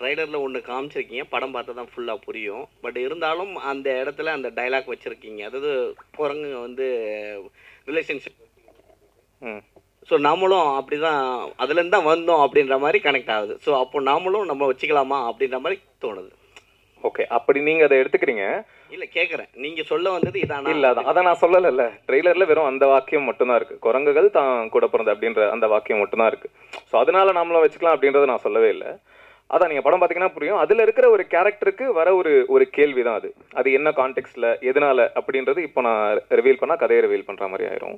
ட்ரைலரில் ஒன்று காமிச்சிருக்கீங்க, படம் பார்த்தா தான் ஃபுல்லாக புரியும். பட் இருந்தாலும் அந்த இடத்துல அந்த டைலாக் வச்சுருக்கீங்க, அதாவது குரங்குங்க வந்து ரிலேஷன்ஷிப். ஸோ நாமளும் அப்படி தான் அதுலேருந்து தான் வந்தோம் அப்படின்ற மாதிரி கனெக்ட் ஆகுது. ஸோ அப்போ நாமளும் நம்ம வச்சுக்கலாமா அப்படின்ற மாதிரி தோணுது. ஓகே, அப்படி நீங்கள் அதை எடுத்துக்கிறீங்க. இல்லை கேட்குறேன், நீங்கள் சொல்ல வந்தது இதானா? இல்லை, அதை நான் சொல்லலைல்ல. ட்ரெய்லரில் வெறும் அந்த வாக்கியம் மட்டும்தான் இருக்குது, குரங்குகள் தான் கூட பிறந்த அப்படின்ற அந்த வாக்கியம் மட்டும்தான் இருக்குது. ஸோ அதனால நாமளும் வச்சுக்கலாம் அப்படின்றத நான் சொல்லவே இல்லை. அதான் நீங்கள் படம் பார்த்தீங்கன்னா புரியும். அதில் இருக்கிற ஒரு கேரக்டருக்கு வர ஒரு கேள்வி தான் அது. அது என்ன கான்டெக்ட்ல எதனால அப்படின்றது இப்போ நான் ரிவீல் பண்ணால் கதையை ரிவீல் பண்ணுற மாதிரி ஆயிரும்.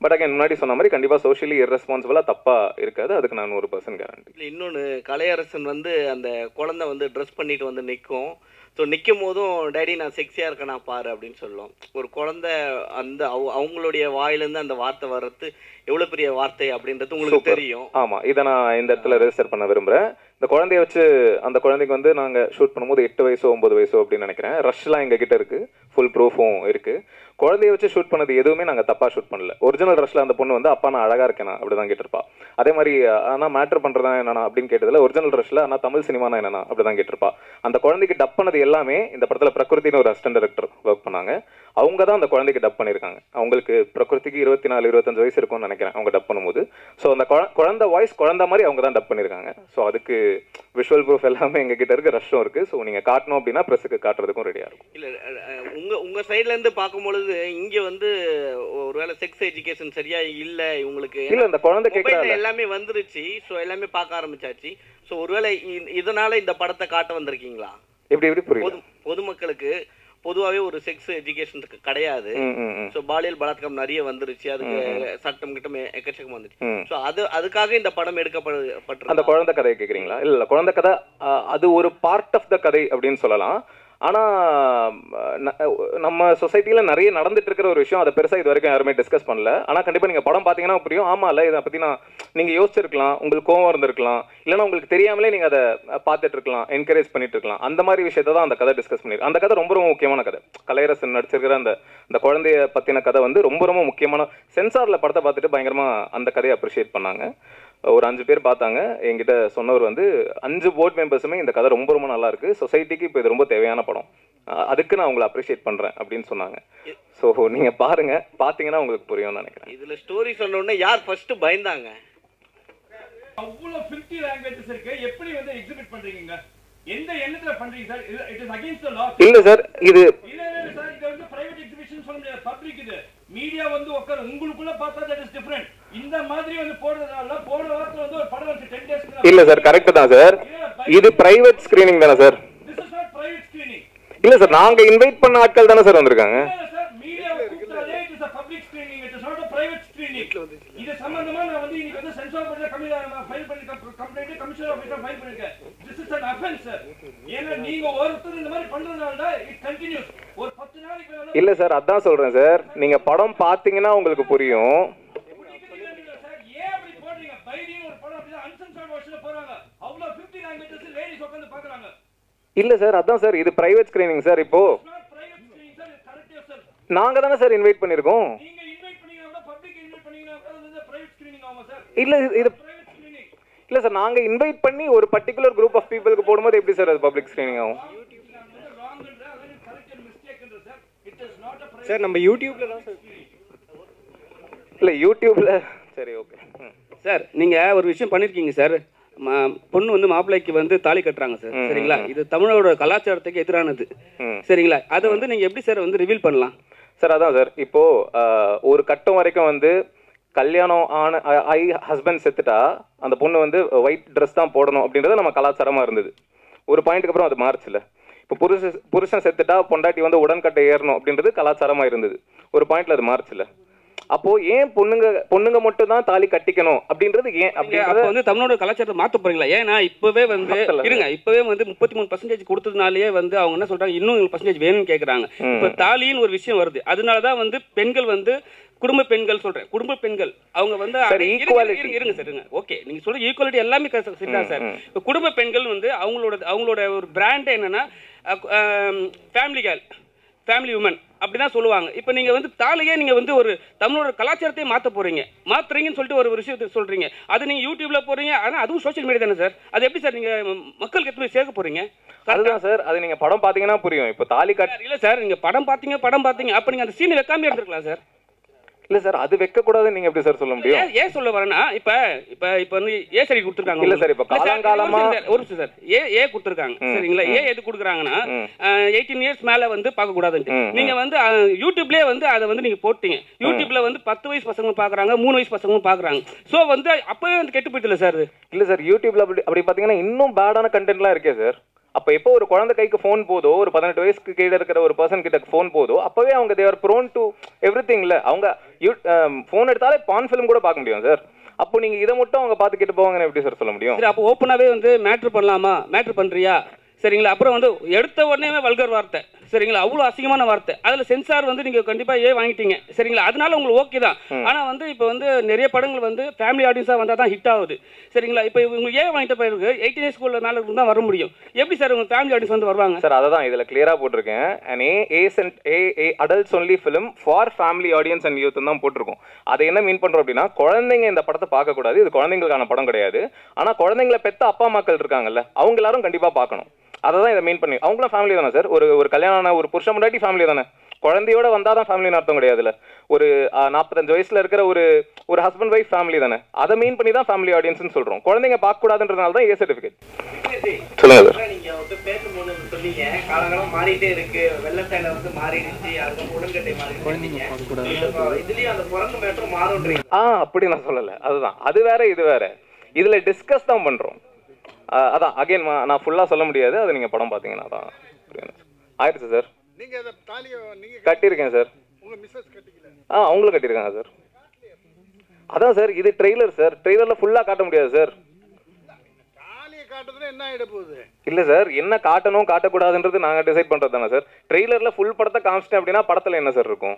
பட் அங்கே முன்னாடி சொன்ன மாதிரி கண்டிப்பாக சோஷியலி இர்ரெஸ்பான்சிபிளாக தப்பாக இருக்காது, அதுக்கு நான் 100% கேரண்டி. இல்லை, இன்னொன்று கலையரசன் வந்து அந்த குழந்தை வந்து ட்ரெஸ் பண்ணிட்டு வந்து நிற்கும். ஸோ நிற்கும் போதும் டேடி நான் செக்ஸியாக இருக்கேன் நான் பாரு அப்படின்னு சொல்லும். ஒரு குழந்தை அந்த அவங்களுடைய வாயிலேருந்து அந்த வார்த்தை வர்றது எவ்வளோ பெரிய வார்த்தை அப்படின்றது உங்களுக்கு தெரியும். ஆமாம், இதை நான் இந்த இடத்துல ரெஜிஸ்டர் பண்ண விரும்புகிறேன். இந்த குழந்தைய வச்சு அந்த குழந்தைக்கு வந்து நாங்கள் ஷூட் பண்ணும்போது 8 வயசோ 9 வயசோ அப்படின்னு நினைக்கிறேன். ரஷ்லாம் எங்ககிட்ட இருக்குது, ஃபுல் ப்ரூஃபும் இருக்குது. குழந்தைய வச்சு ஷூட் பண்ணது எதுவுமே நாங்கள் தப்பாக ஷூட் பண்ணல. ஒரிஜினல் ரஷ்ல அந்த பொண்ணு வந்து அப்பா நான் அழகாக இருக்கேனா அப்படி தான் கேட்டிருப்பா. அதே மாதிரி ஆனால் மேட்ரு பண்ணுறதா என்னன்னா அப்படின்னு கேட்டதில் ஒரிஜினல் ரஷ்ல ஆனால் தமிழ் சினிமானா என்னன்னா அப்படி தான் கேட்டிருப்பா. அந்த குழந்தைக்கு டப் பண்ணது எல்லாமே இந்த படத்தில் பிரகிருத்தின்னு ஒரு அசிஸ்டன்ட் டைரக்டர் ஒர்க் பண்ணாங்க. அவங்க தான் அந்த குழந்தைக்கு டப் பண்ணியிருக்காங்க. அவங்களுக்கு பிரகிருதிக்கு 24-25 வயசு இருக்கும்னு நினைக்கிறேன் அவங்க டப் பண்ணும்போது. ஸோ அந்த குழந்தை வாய்ஸ் குழந்தை மாதிரி அவங்க தான் டப் பண்ணியிருக்காங்க. ஸோ அதுக்கு விஷுவல் ப்ரூஃப் எல்லாமே எங்ககிட்ட இருக்குது, ரஷ்ஷும் இருக்குது. ஸோ நீங்கள் காட்டணும் அப்படின்னா ப்ரெஸ்ஸுக்கு காட்டுறதுக்கும் ரெடியாக இருக்கும். இல்லை, உங்கள் சைட்லேருந்து பார்க்கும்பொழுது இங்கே வந்து ஒருவேளை செக்ஸ் எஜுகேஷன் சரியா இல்லை இவங்களுக்கு. இல்லை, இந்த குழந்தை கேட்குற எல்லாமே வந்துருச்சு. ஸோ எல்லாமே பார்க்க ஆரம்பிச்சாச்சு. ஸோ ஒருவேளை இதனால இந்த படத்தை காட்ட வந்திருக்கீங்களா? எப்படி புரியுது? பொதுமக்களுக்கு பொதுவாகவே ஒரு செக்ஸ் எஜுகேஷன் கிடையாது. ஸோ பாலியல் பலாத்காரம் நிறைய வந்துருச்சு, அதுக்கு சட்டம் கிட்டம் எக்கச்சக்கம் வந்துச்சு. ஸோ அதுக்காக இந்த படம் எடுக்கப்பட்டு அந்த குழந்தை கதையை கேட்குறீங்களா? இல்லை, குழந்தை கதை அது ஒரு பார்ட் ஆஃப் த கதை அப்படின்னு சொல்லலாம். ஆனால் நம்ம சொசைட்டியில் நிறைய நடந்துட்டு இருக்கிற ஒரு விஷயம், அதை பெருசாக இது வரைக்கும் யாருமே டிஸ்கஸ் பண்ணல. ஆனால் கண்டிப்பாக நீங்கள் படம் பார்த்தீங்கன்னா புரியும். ஆமாம், இல்லை இதை பற்றி நீங்கள் யோசிச்சிருக்கலாம், உங்களுக்கு கோவம் இருந்திருக்கலாம், இல்லைன்னா உங்களுக்கு தெரியாமலே நீங்கள் அதை பார்த்துட்டு இருக்கலாம், என்கரேஜ் பண்ணிட்டு இருக்கலாம். அந்த மாதிரி விஷயத்தை தான் அந்த கதை டிஸ்கஸ் பண்ணிருக்கு. அந்த கதை ரொம்ப ரொம்ப முக்கியமான கதை. கலையரசன் நடிச்சிருக்கிற அந்த குழந்தைய பற்றின கதை வந்து ரொம்ப ரொம்ப முக்கியமான. சென்சாரில் படத்தை பார்த்துட்டு பயங்கரமாக அந்த கதையை அப்ரிஷியேட் பண்ணாங்க. ஒரு 5 பேர் பார்த்தாங்க. என்கிட்ட சொன்னவர் வந்து 5 போர்ட் மெம்பர்ஸுமே இந்த கதை ரொம்ப ரொம்ப நல்லா இருக்கு, சொசைட்டிக்கு இப்போ இது ரொம்ப தேவையான படம், அதுக்கு நான் உங்களை அப்ரிஷியேட் பண்றேன் அப்படின்னு சொன்னாங்க. ஸோ நீங்க பாருங்க, பார்த்தீங்கன்னா உங்களுக்கு புரியும்னு நினைக்கிறேன். இதுல ஸ்டோரி சொன்ன உடனே யார் ஃபர்ஸ்ட் பயந்தாங்க? அவ்வளவு 50 லாங்குவேஜஸ் இருக்கு, எப்படி வந்து எக்ஸிபிட் பண்றீங்க? எந்த எண்ணத்துல பண்றீங்க sir? It is against the law. இல்ல சார், இது இல்ல சார், இது வந்து பிரைவேட் எக்ஸிபிஷன் சொல்ல முடியாது, பப்ளிக். இது மீடியா வந்து உட்கார உங்களுக்குள்ள பார்த்தா தட் இஸ் டிஃபரண்ட். இந்த மாதிரி வந்து போடுறதால போன வாரத்துல வந்து ஒரு படம் வந்து 10 டேஸ்க்கு. இல்ல சார், கரெக்ட் தான் சார். இது பிரைவேட் ஸ்கிரீனிங் தானே sir? This is not private screening. இல்ல சார், நாங்க இன்வைட் பண்ண ஆட்கள் தானே சார் வந்திருக்காங்க. இல்ல சார், மீடியா கூப்பிட்டாலே it is a public screening, it is not a private screening. இது சம்பந்தமா நான் வந்து இன்னைக்கு வந்து சென்சார் போர்ட்ல ஃபைல் பண்ணி கம்ப்ளைன்ட் கமிஷனர் ஆபீஸ்ல ஃபைல் பண்ணிருக்கேன். This is an offense sir. ஏன்னா நீங்க ஒருத்தர் இந்த மாதிரி பண்றதால தான் இட் கண்டினியூஸ். ஒரு 10 நாளைக்கு மேல. இல்ல சார், அதான் சொல்றேன் சார், நீங்க படம் பாத்தீங்கன்னா உங்களுக்கு புரியும். இல்ல சார், அதான் சார், இது பிரைவேட் ஸ்கிரீனிங் சார். இப்போ நாங்க தானே சார் இன்வைட் பண்ணிருக்கோம். இல்ல இது இல்ல சார், நாங்க இன்வைட் பண்ணி ஒரு பர்టిక్యులர் குரூப் ஆஃப் பீப்பிளுக்கு போடும்போது எப்படி சார் அது பப்ளிக் ஸ்கிரீனிங் ஆகும்? சார் நம்ம யூடியூப்ல தான் சார். இல்ல யூடியூப்ல சரி, ஓகே சார். நீங்க ஒரு விஷயம் பண்ணிருக்கீங்க சார். பொண்ணு வந்து மாப்பிள்ளைக்கு வந்து தாலி கட்டுறாங்க சார், சரிங்களா? இது தமிழோட கலாச்சாரத்துக்கு எதிரானது, சரிங்களா? அதை வந்து நீங்க எப்படி சார் வந்து ரிவீல் பண்ணலாம் சார்? அதான் சார், இப்போ ஒரு கட்டம் வரைக்கும் வந்து கல்யாணம் ஆன ஹஸ்பண்ட் செத்துட்டா அந்த பொண்ணு வந்து ஒயிட் ட்ரெஸ் தான் போடணும் அப்படின்றது நம்ம கலாச்சாரமா இருந்தது. ஒரு பாயிண்ட்டுக்கு அப்புறம் அது மாறுச்சுல. இப்போ புருஷன் செத்துட்டா பொண்டாட்டி வந்து உடன்கட்டை ஏறணும் அப்படின்றது கலாச்சாரமா இருந்தது. ஒரு பாயிண்ட்ல அது மாறுச்சுல. அப்போ ஏன் பொண்ணுங்க மட்டும் தான் தாலி கட்டிக்கணும் அப்படின்றது ஏன்? அப்போ வந்து தமிழோட கலாச்சாரத்தை மாற்ற போறீங்களா? ஏன்னா இப்பவே வந்து இருங்க, இப்பவே வந்து 33% கொடுத்ததுனாலேயே வந்து அவங்க என்ன சொல்றாங்க, இன்னும் பர்சன்டேஜ் வேணும்னு கேட்கறாங்க. இப்போ தாலின்னு ஒரு விஷயம் வருது, அதனாலதான் வந்து பெண்கள் வந்து குடும்ப பெண்கள் சொல்றேன், குடும்ப பெண்கள் அவங்க வந்து இருங்க சார், இருங்க, ஓகே, நீங்க சொல்ற ஈக்குவாலிட்டி எல்லாமே சரிதான் சார். இப்போ குடும்ப பெண்கள் வந்து அவங்களோட ஒரு பிராண்ட் என்னன்னா ஃபேமிலி கேர்ள், ஃபேமிலி உமன் அப்படிதான் சொல்லுவாங்க. இப்போ நீங்க வந்து தாலியே நீங்க வந்து ஒரு தமிழோட கலாச்சாரத்தையே மாற்ற போறீங்க, மாத்துறீங்கன்னு சொல்லிட்டு ஒரு விஷயத்தை சொல்றீங்க. அது நீங்க யூடியூப்ல போறீங்க, ஆனா அதுவும் சோஷியல் மீடியா தானே சார். அது எப்படி சார் நீங்க மக்களுக்கு எப்படி சேர்க்க போறீங்க? அதுதான் சார், அது நீங்க படம் பாத்தீங்கன்னா புரியும். இப்போ தாலி கட் இல்ல சார், நீங்க படம் பாத்தீங்க, அப்ப நீங்க அந்த சீன் வைக்காம எடுத்துக்கலாம் சார். இல்ல சார், அது வைக்க கூடாதுன்னு நீங்க எப்படி சார் சொல்ல முடியும்? ஏன் சொல்ல வரேன்னா, இப்ப வந்து ஏ சரி கொடுத்துருக்காங்க. இல்ல சார், இப்ப காலங்காலமா ஒரு நிமிஷம் சார், ஏ கொடுத்துருக்காங்க சரிங்களா. ஏ எது கொடுக்குறாங்கன்னா 18 இயர்ஸ் மேல வந்து பார்க்க கூடாதுன்னு. நீங்க வந்து யூடியூப்லயே வந்து அதை வந்து நீங்க போட்டீங்க. யூடியூப்ல வந்து 10 வயசு பசங்க பாக்குறாங்க, 3 வயசு பசங்க பாக்குறாங்க. சோ வந்து அப்பவே வந்து கெட்டு போயிட்டுல சார். இல்ல சார், யூடியூப்ல அப்படி பாத்தீங்கன்னா இன்னும் பேடான கண்டென்ட்லாம் இருக்கே சார். அப்போ எப்போ ஒரு குழந்தை கைக்கு ஃபோன் போதோ, ஒரு 18 வயசுக்கு கீழே இருக்கிற ஒரு பர்சன் கிட்ட ஃபோன் போதோ, அப்பவே அவங்க தேர் ப்ரோன் டு எவ்ரிதிங்ல. அவங்க ஃபோன் எடுத்தாலே பான் ஃபிலிம் கூட பார்க்க முடியும் சார். அப்போ நீங்க இதை மட்டும் அவங்க பார்த்துக்கிட்டு போவாங்கன்னு எப்படி சார் சொல்ல முடியும்? அப்போ ஓப்பனாவே வந்து மேட்ரு பண்ணலாமா, மேட்ரு பண்றியா சரிங்களா. அப்புறம் வந்து எடுத்த உடனே வல்கர் வார்த்தை சரிங்களா, அவ்வளோ அசிங்கமான வார்த்தை. அதில் சென்சார் வந்து நீங்கள் கண்டிப்பாக வாங்கிட்டீங்க சரிங்களா. அதனால உங்களுக்கு ஓகே தான். ஆனால் வந்து இப்போ வந்து நிறைய படங்கள் வந்து ஃபேமிலி ஆடியன்ஸாக வந்தால் தான் ஹிட் ஆகுது சரிங்களா. இப்போ இவங்க வாங்கிட்ட பிறகு 18 இயர்ஸ் ஸ்கூலில் மேலே தான் வர முடியும். எப்படி சார் உங்கள் ஃபேமிலி ஆடியன்ஸ் வந்து வருவாங்க சார்? அதை தான் இதில் கிளியராக போட்டிருக்கேன். Adults only film for family audience and youth தான் போட்டிருக்கோம். அதை என்ன மீன் பண்ணுறோம் அப்படின்னா, குழந்தைங்க இந்த படத்தை பார்க்கக்கூடாது, இது குழந்தைங்களுக்கான படம் கிடையாது. ஆனால் குழந்தைங்களை பெற்ற அப்பா அம்மாக்கள் இருக்காங்கல்ல, அவங்க எல்லாரும் கண்டிப்பாக பார்க்கணும். அதை தான் இதை மீன் பண்ணி. அவங்களும் ஃபேமிலி தானே சார். ஒரு கல்யாணம் ஒரு புருஷன் முன்னாடி ஃபேமிலி தானே. குழந்தையோட வந்தால் தான் ஃபேமிலின்னு அர்த்தம் கிடையாதுல்ல. ஒரு 45 வயசுல இருக்கிற ஒரு ஹஸ்பண்ட் ஒய்ஃப் ஃபேமிலி தானே. அதை மீன் பண்ணி தான் ஃபேமிலி ஆடியன்ஸ்னு சொல்கிறோம். குழந்தைங்க பார்க்கக்கூடாதுன்றதுனால தான் ஏ சர்டிஃபிகேட். சொல்லுங்க சார். நீங்க வந்து பேசும்போது சொன்னீங்க காலங்காலம் மாறிட்டே இருக்கு, வெள்ளத்தாயில வந்து மாறிடுச்சு, அதுக்கு உடன்கட்டை மாறிடுச்சு, இதுலயும் அந்த பிறந்த மேட்டர் மாறும்ன்றீங்க. அப்படி நான் சொல்லலை. அதுதான், அது வேற இது வேற. இதுல டிஸ்கஸ் தான் பண்றோம். அதான் அகைன் நான் ஃபுல்லாக சொல்ல முடியாது. அது நீங்கள் படம் பார்த்தீங்கன்னா தான் ஆயிடுச்சு சார். நீங்க அத தாலியை நீங்க கட்டியிருக்கேன் சார். உங்க மிஸ்ஸஸ் கட்டிக்கல? அவங்களும் கட்டியிருக்காங்க சார். அதான் சார், இது ட்ரெய்லர் சார். ட்ரெய்லரில் ஃபுல்லாக காட்ட முடியாது சார். தாலியை காட்டுறதுல என்ன ஆகிட போகுது? இல்லை சார், என்ன காட்டணும் காட்டக்கூடாதுன்றது நாங்கள் டிசைட் பண்ணுறது தானே சார். ட்ரெய்லரில் ஃபுல் படத்தை காமிச்சிட்டேன் அப்படின்னா படத்தில் என்ன சார் இருக்கும்?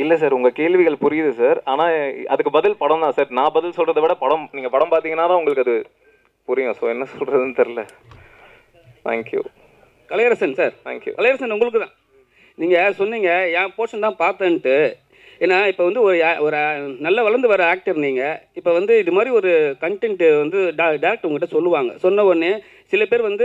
இல்லை சார், உங்கள் கேள்விகள் புரியுது சார். ஆனால் அதுக்கு பதில் படம் தான் சார். நான் பதில் சொல்கிறத விட படம், நீங்கள் படம் பார்த்தீங்கன்னா தான் உங்களுக்கு அது புரியும். ஸோ என்ன சொல்கிறதுன்னு தெரில. Thank you Kalaiyarasan sir. Thank you Kalaiyarasan, உங்களுக்கு தான். நீங்கள் சொன்னீங்க என் போர்ஷன் தான் பார்த்தேன்ட்டு. ஏன்னா இப்போ வந்து ஒரு நல்ல வளர்ந்து வர ஆக்டர் நீங்கள். இப்போ வந்து இது மாதிரி ஒரு கண்டென்ட் வந்து டேரக்டர் உங்கள்கிட்ட சொல்லுவாங்க. சொன்ன உடனே சில பேர் வந்து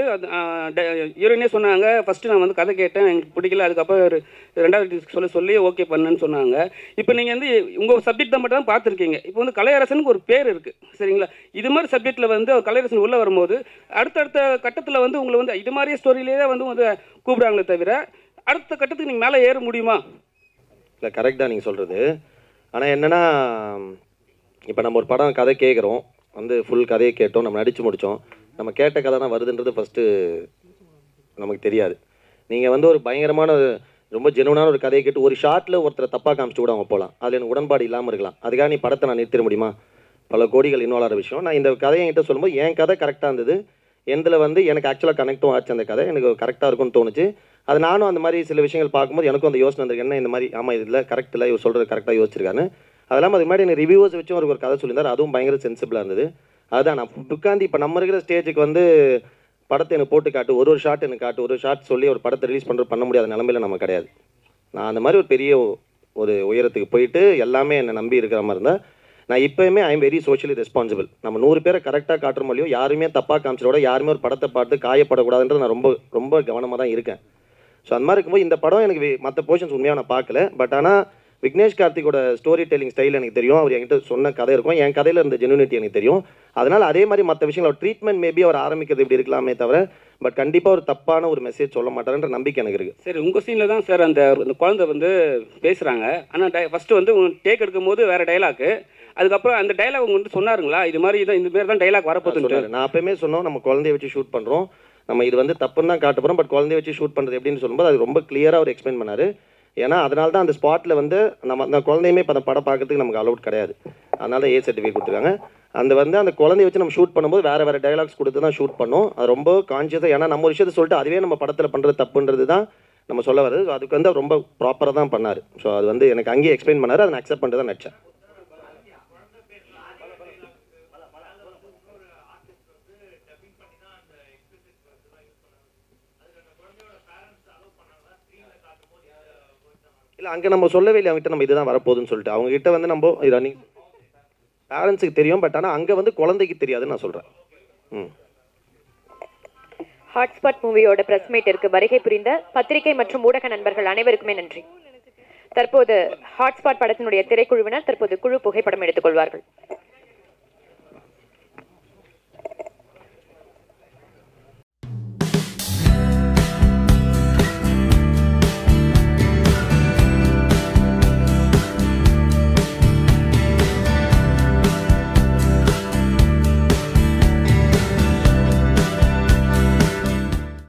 ஹீரோயினே சொன்னாங்க, ஃபஸ்ட்டு நான் வந்து கதை கேட்டேன், எனக்கு பிடிக்கல, அதுக்கப்புறம் ரெண்டாவது சொல்லி ஓகே பண்ணுன்னு சொன்னாங்க. இப்போ நீங்கள் வந்து உங்கள் சப்ஜெக்ட் தான் மட்டும் தான் பார்த்துருக்கீங்க. இப்போ வந்து கலையரசனுக்கு ஒரு பேர் இருக்குது சரிங்களா. இது மாதிரி சப்ஜெக்டில் வந்து கலையரசன் உள்ளே வரும்போது அடுத்தடுத்த கட்டத்தில் வந்து உங்களை வந்து இது மாதிரி ஸ்டோரியிலேயே வந்து கூப்பிட்றாங்களே தவிர அடுத்த கட்டத்துக்கு நீங்கள் மேலே ஏற முடியுமா? இல்லை, கரெக்டாக நீங்கள் சொல்கிறது. ஆனால் என்னென்னா, இப்போ நம்ம ஒரு படம் கதை கேட்குறோம், வந்து ஃபுல் கதையை கேட்டோம், நம்ம நடித்து முடித்தோம். நம்ம கேட்ட கதை தான் வருதுன்றது ஃபஸ்ட்டு நமக்கு தெரியாது. நீங்கள் வந்து ஒரு பயங்கரமான ரொம்ப ஜெனுவனான ஒரு கதையை கேட்டு ஒரு ஷார்ட்டில் ஒருத்தரை தப்பாக காமிச்சிட்டு கூட அவங்க போகலாம். அதில் எனக்கு உடன்பாடு இல்லாமல் இருக்கலாம். அதுக்காக நீ படத்தை நான் நிறுத்திட முடியுமா? பல கோடிகள் இன்வால்வ் ஆகிற விஷயம். நான் இந்த கதையை என்கிட்ட சொல்லும்போது என் கதை கரெக்டாக இருந்தது. எந்தில் வந்து எனக்கு ஆக்சுவலாக கனெக்டும் ஆச்சு. அந்த கதை எனக்கு கரெக்டாக இருக்கும்னு தோணுச்சு. அது நானும் அந்த மாதிரி சில விஷயங்கள் பார்க்கும்போது எனக்கும் அந்த யோசனை வந்திருக்கு. என்ன இந்த மாதிரி ஆமாம் இதில் கரெக்ட் இல்லை, இவர் சொல்கிறது கரெக்டாக யோசிச்சிருக்கான்னு. அதெல்லாம் அதுக்கு முன்னாடி எனக்கு ரிவ்யூஸ் வச்சும் ஒரு கதை சொல்லியிருந்தார். அதுவும் பயங்கர சென்சிபிளாக இருந்தது. அதுதான் நான் உட்காந்து இப்போ நம்ம இருக்கிற ஸ்டேஜுக்கு வந்து படத்தை எனக்கு போட்டு காட்டு, ஒரு ஷார்ட் எனக்கு காட்டு, ஒரு ஷார்ட் சொல்லி ஒரு படத்தை ரிலீஸ் பண்ண முடியாத நிலமையில நம்ம கிடையாது. நான் அந்த மாதிரி ஒரு பெரிய ஒரு உயரத்துக்கு போயிட்டு எல்லாமே என்னை நம்பி இருக்கிற மாதிரி இருந்தால் நான் இப்போயுமே I am very socially responsible. நம்ம 100 பேரை கரெக்டாக காட்டுற மாதிரியும் யாருமே தப்பாக காமிச்சிடோட யாருமே ஒரு படத்தை பார்த்து காயப்படக்கூடாதுன்றது நான் ரொம்ப ரொம்ப கவனமாக தான் இருக்கேன். ஸோ அந்த மாதிரி இருக்கும்போது இந்த படம் எனக்கு மற்ற போர்ஷன்ஸ் உண்மையாக நான் பார்க்கல. பட் ஆனால் விக்னேஷ் கார்த்திகோட ஸ்டோரி டெல்லிங் ஸ்டைல் எனக்கு தெரியும். அவர் என்கிட்ட சொன்ன கதை இருக்கும், என் கதையில் இருந்த ஜெனுனிட்டி எனக்கு தெரியும். அதனால் அதே மாதிரி மற்ற விஷயங்கள் ட்ரீட்மெண்ட் மேபி அவர் ஆரம்பிக்கிறது இப்படி இருக்கலாமே தவிர பட் கண்டிப்பாக ஒரு தப்பான ஒரு மெசேஜ் சொல்ல மாட்டாருன்ற நம்பிக்கை எனக்கு இருக்குது. சரி, உங்கள் சீனில் தான் சார் அந்த குழந்தை வந்து பேசுகிறாங்க. ஆனால் ஃபஸ்ட்டு வந்து டேக் எடுக்கும் போது வேறு டைலாக்கு, அதுக்கப்புறம் அந்த டைலாக் உங்க வந்து சொன்னாருங்களா இது மாதிரி தான், இந்த மாதிரி தான் டைலாக் வரப்போகுது? நான் அப்பயுமே சொன்னோம், நம்ம குழந்தைய வச்சு ஷூட் பண்ணுறோம், நம்ம இது வந்து தப்புன்னு தான் காட்ட போகிறோம். பட் குழந்தைய வச்சு ஷூட் பண்ணுறது எப்படின்னு சொல்லும்போது அது ரொம்ப கிளியராக அவர் எக்ஸ்பிளைன் பண்ணார். ஏன்னா அதனால தான் அந்த ஸ்பாட்டில் வந்து நம்ம அந்த குழந்தையுமே இப்போ அந்த படம் பார்க்கறதுக்கு நமக்கு அலௌட் கிடையாது. அதனால தான் ஏ சர்டிஃபிகேட் கொடுத்துருக்காங்க. அந்த குழந்தைய வச்சு நம்ம ஷூட் பண்ணும்போது வேறு டைலாக்ஸ் கொடுத்து தான் ஷூட் பண்ணோம். அது ரொம்ப கான்ஷியஸாக, ஏன்னா நம்ம ஒரு விஷயத்தை சொல்லிட்டு அதுவே நம்ம படத்தில் பண்ணுறது தப்புன்றது தான் நம்ம சொல்ல வருது. அதுக்கு வந்து ரொம்ப ப்ராப்பராக தான் பண்ணார். ஸோ அது வந்து எனக்கு அங்கேயே எக்ஸ்பிளைன் பண்ணார். அதை நான் அக்செப்ட் பண்ணிட்டு தான் நடிச்சேன். இல்லை அங்கே நம்ம சொல்லவே இல்லை அவங்ககிட்ட நம்ம இதுதான் வரப்போகுதுன்னு சொல்லிட்டு அவங்ககிட்ட வந்து நம்ம ரன்னிங் பேரண்ட்ஸுக்கு தெரியும், பட் ஆனால் அங்கே வந்து குழந்தைக்கு தெரியாதுன்னு நான் சொல்கிறேன். ஹாட்ஸ்பாட் மூவியோட பிரஸ் மீட்டிற்கு வருகை புரிந்த பத்திரிகை மற்றும் ஊடக நண்பர்கள் அனைவருக்குமே நன்றி. தற்போது ஹாட்ஸ்பாட் படத்தினுடைய திரைக்குழுவினர் தற்போது குழு புகைப்படம் எடுத்துக்கொள்வார்கள்.